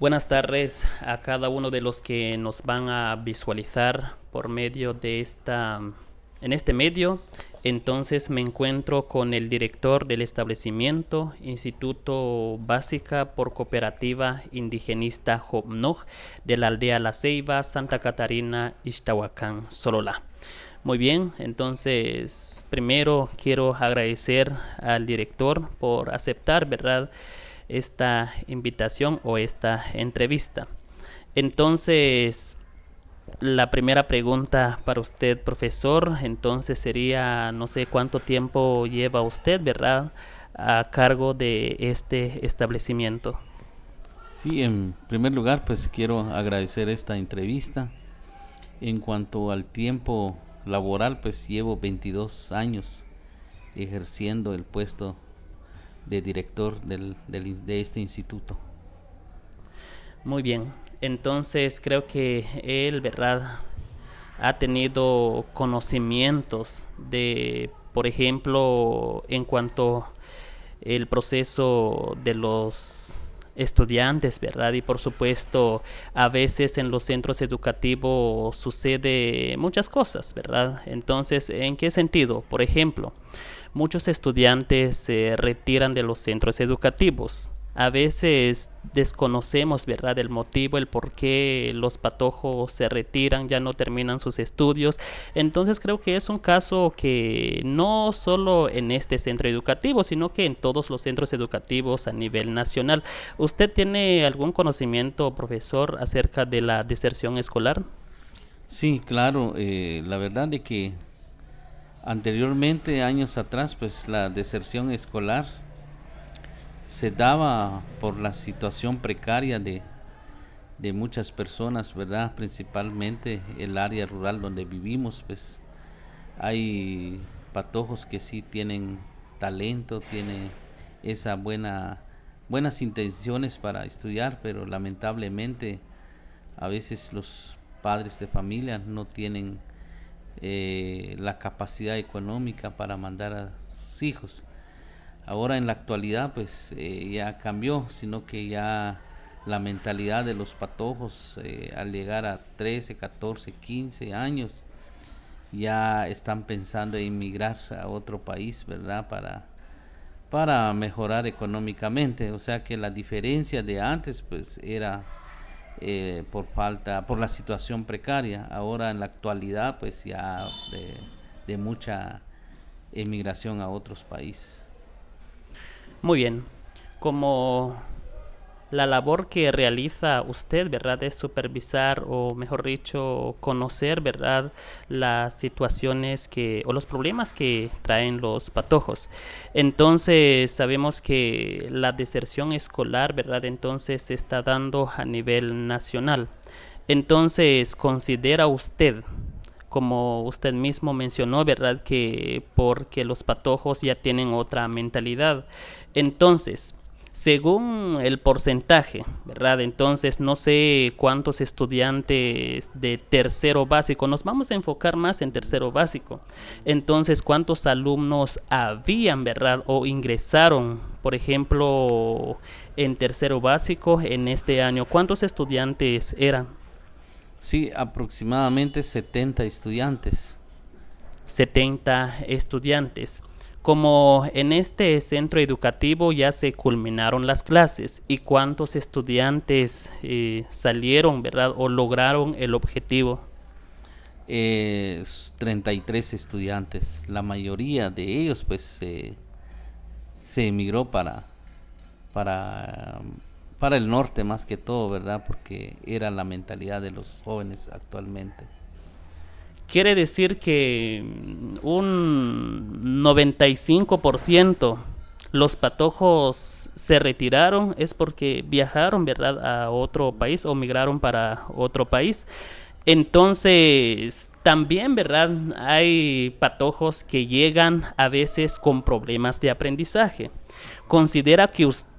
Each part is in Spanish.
Buenas tardes a cada uno de los que nos van a visualizar por medio de en este medio. Entonces me encuentro con el director del establecimiento, Instituto Básica por Cooperativa Indigenista Jobnoj, de la aldea La Ceiba, Santa Catarina, Ixtahuacán, Sololá. Muy bien, entonces primero quiero agradecer al director por aceptar, ¿verdad?, esta invitación o esta entrevista. Entonces, la primera pregunta para usted, profesor, entonces sería, no sé cuánto tiempo lleva usted, ¿verdad?, a cargo de este establecimiento. Sí, en primer lugar, pues quiero agradecer esta entrevista. En cuanto al tiempo laboral, pues llevo 22 años ejerciendo el puesto de director de este instituto. Muy bien, entonces creo que él, ¿verdad?, ha tenido conocimientos de, por ejemplo, en cuanto el proceso de los estudiantes, ¿verdad? Y por supuesto, a veces en los centros educativos sucede muchas cosas, ¿verdad? Entonces, ¿en qué sentido? Por ejemplo, muchos estudiantes se retiran de los centros educativos. A veces desconocemos, ¿verdad?, el motivo, el por qué los patojos se retiran, ya no terminan sus estudios. Entonces creo que es un caso que no solo en este centro educativo, sino que en todos los centros educativos a nivel nacional. ¿Usted tiene algún conocimiento, profesor, acerca de la deserción escolar? Sí, claro, la verdad de que anteriormente, años atrás, pues la deserción escolar se daba por la situación precaria de muchas personas, ¿verdad? Principalmente el área rural donde vivimos, pues hay patojos que sí tienen talento, tienen esa buenas intenciones para estudiar, pero lamentablemente a veces los padres de familia no tienen la capacidad económica para mandar a sus hijos. Ahora en la actualidad pues ya cambió, sino que ya la mentalidad de los patojos al llegar a 13, 14, 15 años ya están pensando en emigrar a otro país, ¿verdad? Para mejorar económicamente. O sea que la diferencia de antes pues era por la situación precaria. Ahora en la actualidad pues ya de mucha emigración a otros países. Muy bien. Como la labor que realiza usted, ¿verdad?, es supervisar o, mejor dicho, conocer, ¿verdad?, las situaciones o los problemas que traen los patojos. Entonces, sabemos que la deserción escolar, ¿verdad?, entonces se está dando a nivel nacional. Entonces, ¿considera usted, como usted mismo mencionó, ¿verdad?, que porque los patojos ya tienen otra mentalidad? Entonces, según el porcentaje, ¿verdad? Entonces, no sé cuántos estudiantes de tercero básico, nos vamos a enfocar más en tercero básico. Entonces, ¿cuántos alumnos habían, ¿verdad?, o ingresaron, por ejemplo, en tercero básico en este año? ¿Cuántos estudiantes eran? Sí, aproximadamente 70 estudiantes. 70 estudiantes. Como en este centro educativo ya se culminaron las clases, ¿y cuántos estudiantes salieron, ¿verdad?, o lograron el objetivo? 33 estudiantes. La mayoría de ellos pues se emigró para, para el norte más que todo, ¿verdad? Porque era la mentalidad de los jóvenes actualmente. Quiere decir que un 95% los patojos se retiraron es porque viajaron, ¿verdad?, a otro país o migraron para otro país. Entonces, también, ¿verdad?, hay patojos que llegan a veces con problemas de aprendizaje. ¿Considera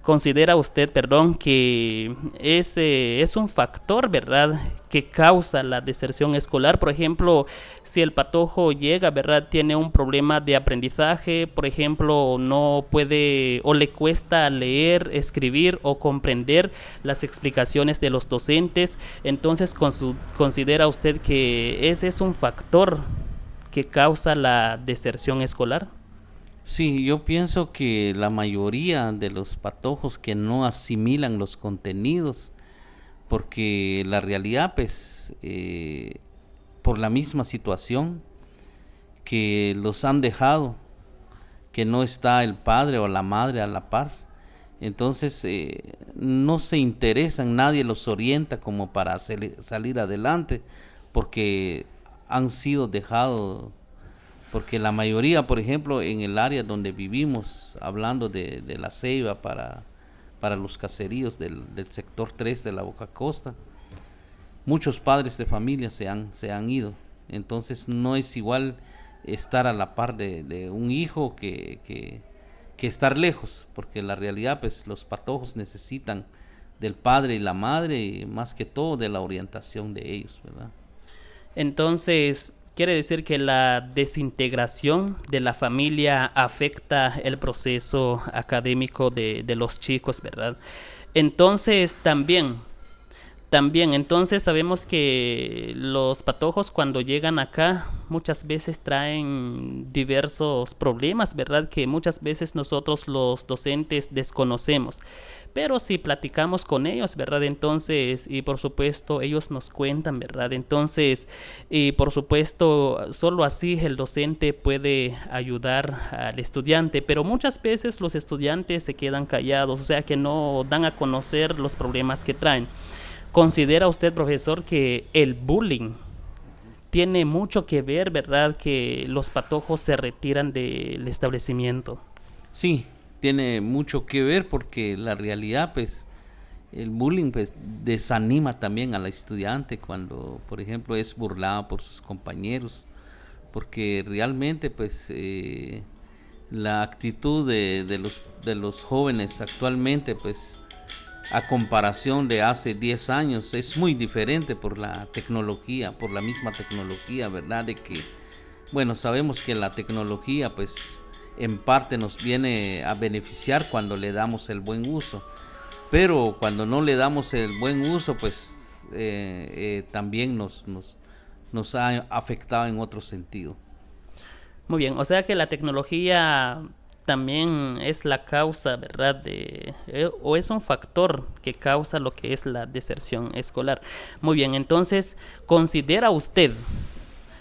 considera usted, perdón, que ese es un factor, ¿verdad?, que causa la deserción escolar. Por ejemplo, si el patojo llega, ¿verdad?, tiene un problema de aprendizaje, por ejemplo, no puede o le cuesta leer, escribir o comprender las explicaciones de los docentes, entonces considera usted que ese es un factor que causa la deserción escolar. Sí, yo pienso que la mayoría de los patojos que no asimilan los contenidos, porque la realidad, pues, por la misma situación que los han dejado, que no está el padre o la madre a la par, entonces no se interesan, nadie los orienta como para salir adelante, porque han sido dejados, porque la mayoría, por ejemplo, en el área donde vivimos, hablando de la Ceiba para los caseríos del sector 3 de la Boca Costa, muchos padres de familia se han ido. Entonces no es igual estar a la par de un hijo que estar lejos, porque la realidad, pues los patojos necesitan del padre y la madre, y más que todo de la orientación de ellos, ¿verdad? Entonces, quiere decir que la desintegración de la familia afecta el proceso académico de los chicos, ¿verdad? Entonces, también, entonces sabemos que los patojos cuando llegan acá muchas veces traen diversos problemas, ¿verdad? Que muchas veces nosotros los docentes desconocemos. Pero si platicamos con ellos, ¿verdad? Entonces, y por supuesto, ellos nos cuentan, ¿verdad? Entonces, y por supuesto, solo así el docente puede ayudar al estudiante, pero muchas veces los estudiantes se quedan callados, o sea que no dan a conocer los problemas que traen. ¿Considera usted, profesor, que el bullying tiene mucho que ver, verdad, que los patojos se retiran del establecimiento? Sí, tiene mucho que ver porque la realidad, pues, el bullying, pues, desanima también al estudiante cuando, por ejemplo, es burlado por sus compañeros, porque realmente, pues, la actitud de los jóvenes actualmente, pues, a comparación de hace 10 años, es muy diferente por la tecnología, por la misma tecnología, ¿verdad? De que, bueno, sabemos que la tecnología, pues, en parte nos viene a beneficiar cuando le damos el buen uso, pero cuando no le damos el buen uso, pues, también nos ha afectado en otro sentido. Muy bien, o sea que la tecnología también es la causa, ¿verdad? O es un factor que causa lo que es la deserción escolar. Muy bien, entonces, ¿considera usted?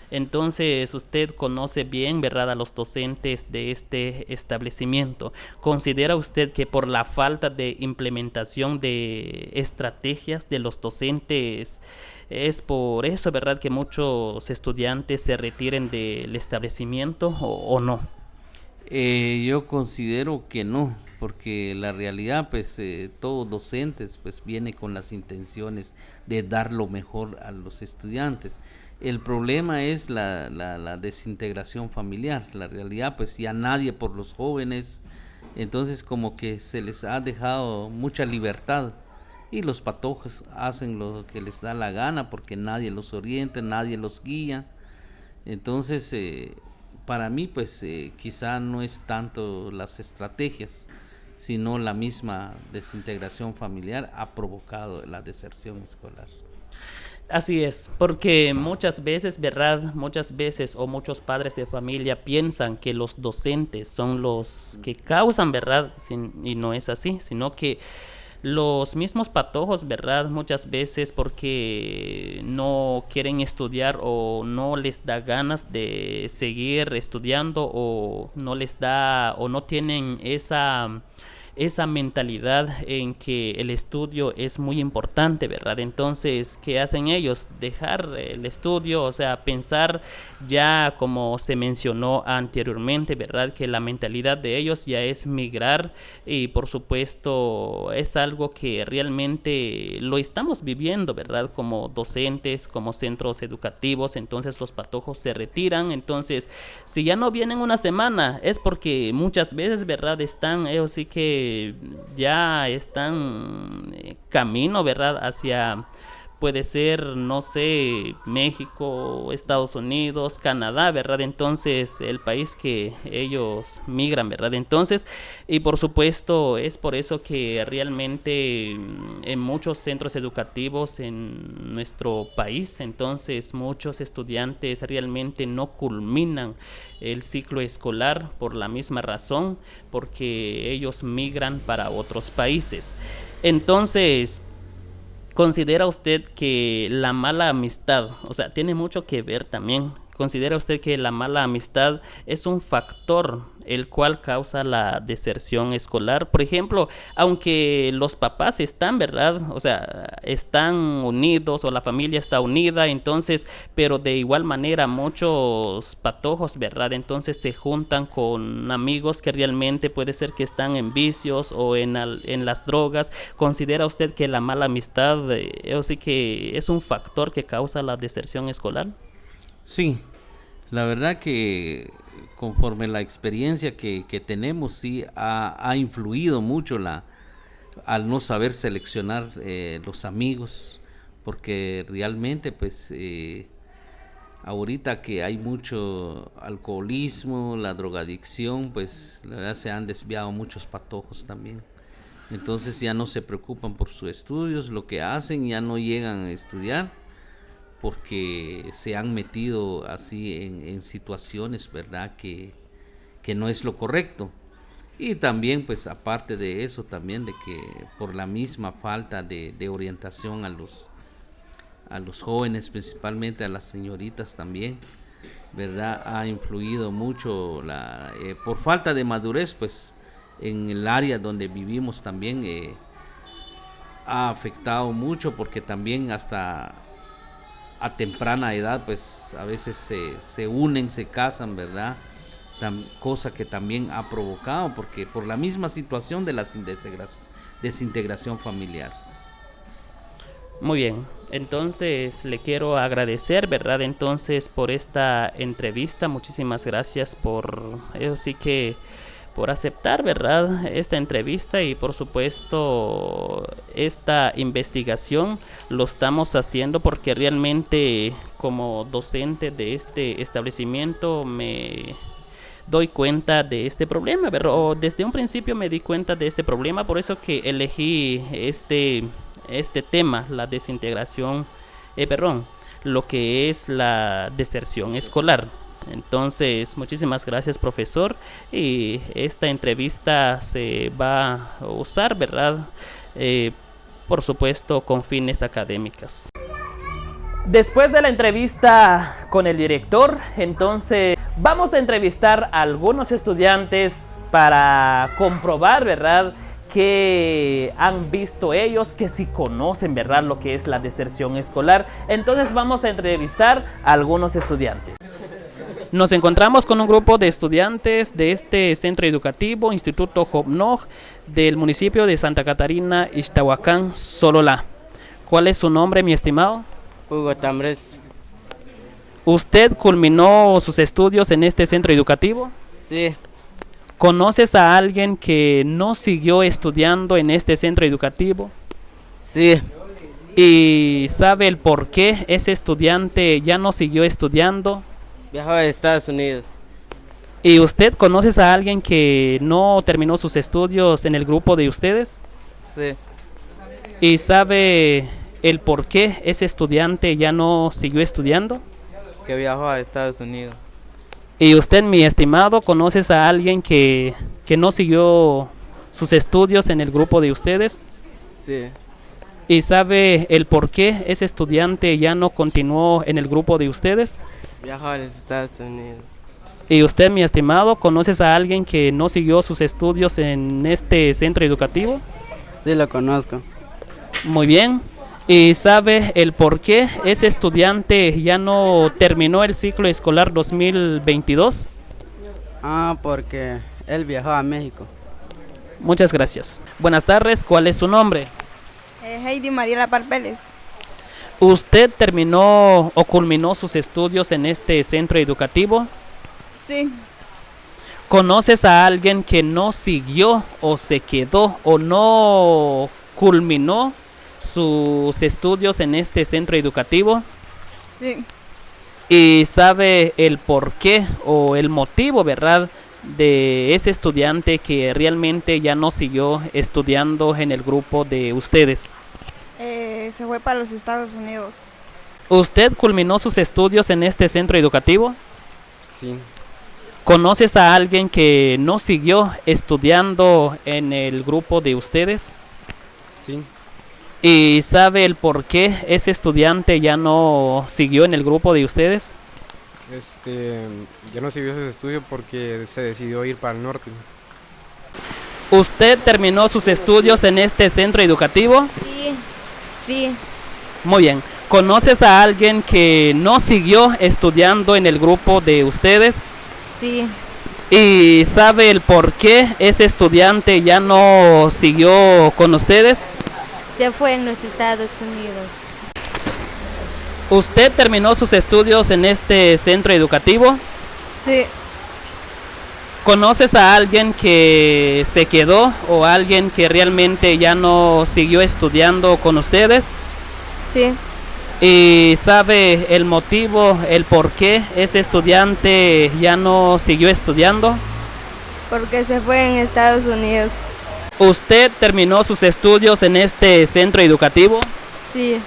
Entonces usted conoce bien, ¿verdad?, a los docentes de este establecimiento. ¿Considera usted que por la falta de implementación de estrategias de los docentes es por eso, ¿verdad?, que muchos estudiantes se retiren del establecimiento o no? Yo considero que no, porque la realidad, pues, todo docentes, pues, viene con las intenciones de dar lo mejor a los estudiantes. El problema es la desintegración familiar. La realidad, pues, ya nadie por los jóvenes, entonces como que se les ha dejado mucha libertad y los patojos hacen lo que les da la gana porque nadie los orienta, nadie los guía. Entonces, para mí, pues, quizá no es tanto las estrategias, sino la misma desintegración familiar ha provocado la deserción escolar. Así es, porque muchas veces, ¿verdad? Muchas veces o muchos padres de familia piensan que los docentes son los que causan, ¿verdad? Y no es así, sino que los mismos patojos, ¿verdad? Muchas veces porque no quieren estudiar o no les da ganas de seguir estudiando o no les da o no tienen esa mentalidad en que el estudio es muy importante, ¿verdad? Entonces, ¿qué hacen ellos? Dejar el estudio, o sea, pensar ya como se mencionó anteriormente, ¿verdad? Que la mentalidad de ellos ya es migrar y por supuesto es algo que realmente lo estamos viviendo, ¿verdad? Como docentes, como centros educativos, entonces los patojos se retiran, entonces si ya no vienen una semana es porque muchas veces, ¿verdad? Están ellos sí que ya están camino, ¿verdad?, hacia, puede ser, no sé, México, Estados Unidos, Canadá, ¿verdad? Entonces, el país que ellos migran, ¿verdad? Entonces, y por supuesto, es por eso que realmente en muchos centros educativos en nuestro país, entonces, muchos estudiantes realmente no culminan el ciclo escolar por la misma razón, porque ellos migran para otros países. Entonces, ¿considera usted que la mala amistad, o sea, tiene mucho que ver también? ¿Considera usted que la mala amistad es un factor el cual causa la deserción escolar? Por ejemplo, aunque los papás están, ¿verdad? O sea, están unidos o la familia está unida, entonces, pero de igual manera muchos patojos, ¿verdad? Entonces se juntan con amigos que realmente puede ser que están en vicios o en las drogas. ¿Considera usted que la mala amistad, sí que es un factor que causa la deserción escolar? Sí, la verdad que conforme la experiencia que tenemos, sí ha influido mucho al no saber seleccionar los amigos, porque realmente pues ahorita que hay mucho alcoholismo, la drogadicción, pues la verdad se han desviado muchos patojos también. Entonces ya no se preocupan por sus estudios, lo que hacen ya no llegan a estudiar porque se han metido así en situaciones, ¿verdad? Que no es lo correcto. Y también, pues aparte de eso, también de que por la misma falta de orientación a los jóvenes, principalmente a las señoritas también, ¿verdad? Ha influido mucho, por falta de madurez, pues en el área donde vivimos también ha afectado mucho, porque también hasta a temprana edad pues a veces se unen, se casan, ¿verdad? Cosa que también ha provocado, porque por la misma situación de la desintegración familiar. Muy bien, entonces le quiero agradecer, ¿verdad? Entonces por esta entrevista, muchísimas gracias por, eso sí que por aceptar, ¿verdad?, esta entrevista, y por supuesto esta investigación lo estamos haciendo porque realmente como docente de este establecimiento me doy cuenta de este problema, ¿verdad? O desde un principio me di cuenta de este problema, por eso que elegí este tema, la desintegración, lo que es la deserción escolar. Entonces, muchísimas gracias, profesor, y esta entrevista se va a usar, ¿verdad? Por supuesto, con fines académicas. Después de la entrevista con el director, entonces vamos a entrevistar a algunos estudiantes para comprobar, ¿verdad?, que han visto ellos, que sí conocen, ¿verdad?, lo que es la deserción escolar. Entonces vamos a entrevistar a algunos estudiantes. Nos encontramos con un grupo de estudiantes de este centro educativo, Instituto Jobnoj, del municipio de Santa Catarina, Ixtahuacán, Sololá. ¿Cuál es su nombre, mi estimado? Hugo Tambres. ¿Usted culminó sus estudios en este centro educativo? Sí. ¿Conoces a alguien que no siguió estudiando en este centro educativo? Sí. ¿Y sabe el por qué ese estudiante ya no siguió estudiando? Viajó a Estados Unidos. ¿Y usted conoces a alguien que no terminó sus estudios en el grupo de ustedes? Sí. ¿Y sabe el por qué ese estudiante ya no siguió estudiando? Que viajó a Estados Unidos. ¿Y usted, mi estimado, conoces a alguien que no siguió sus estudios en el grupo de ustedes? Sí. ¿Y sabe el por qué ese estudiante ya no continuó en el grupo de ustedes? Viajó a los Estados Unidos. ¿Y usted, mi estimado, conoces a alguien que no siguió sus estudios en este centro educativo? Sí, lo conozco. Muy bien. ¿Y sabe el por qué ese estudiante ya no terminó el ciclo escolar 2022? Porque él viajó a México. Muchas gracias. Buenas tardes, ¿cuál es su nombre? Heidi Mariela Parpeles. ¿Usted terminó o culminó sus estudios en este centro educativo? Sí. ¿Conoces a alguien que no siguió o se quedó o no culminó sus estudios en este centro educativo? Sí. Y sabe el porqué o el motivo, ¿verdad?, de ese estudiante que realmente ya no siguió estudiando en el grupo de ustedes. Se fue para los Estados Unidos. ¿Usted culminó sus estudios en este centro educativo? Sí, ¿Conoces a alguien que no siguió estudiando en el grupo de ustedes? sí. ¿Y sabe el por qué ese estudiante ya no siguió en el grupo de ustedes? Ya no siguió sus estudios porque se decidió ir para el norte. ¿Usted terminó sus estudios en este centro educativo? Sí, sí, Muy bien. ¿Conoces a alguien que no siguió estudiando en el grupo de ustedes? sí. ¿Y sabe el por qué ese estudiante ya no siguió con ustedes? Se fue en los Estados Unidos. ¿Usted terminó sus estudios en este centro educativo? Sí. ¿Conoces a alguien que se quedó o alguien que realmente ya no siguió estudiando con ustedes? Sí. ¿Y sabe el motivo, el por qué ese estudiante ya no siguió estudiando? Porque se fue en Estados Unidos. ¿Usted terminó sus estudios en este centro educativo? Sí.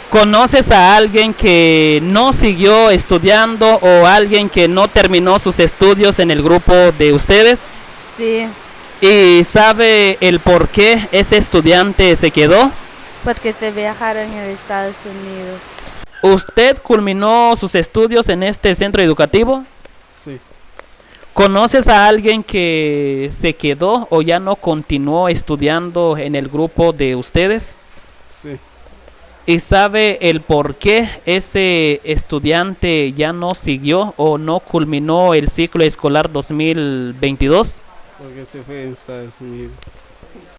¿Conoces a alguien que no siguió estudiando o alguien que no terminó sus estudios en el grupo de ustedes? Sí. ¿Y sabe el por qué ese estudiante se quedó? Porque se viajaron en Estados Unidos. ¿Usted culminó sus estudios en este centro educativo? Sí. ¿Conoces a alguien que se quedó o ya no continuó estudiando en el grupo de ustedes? Sí. ¿Y sabe el por qué ese estudiante ya no siguió o no culminó el ciclo escolar 2022? Porque se fue en Estados Unidos.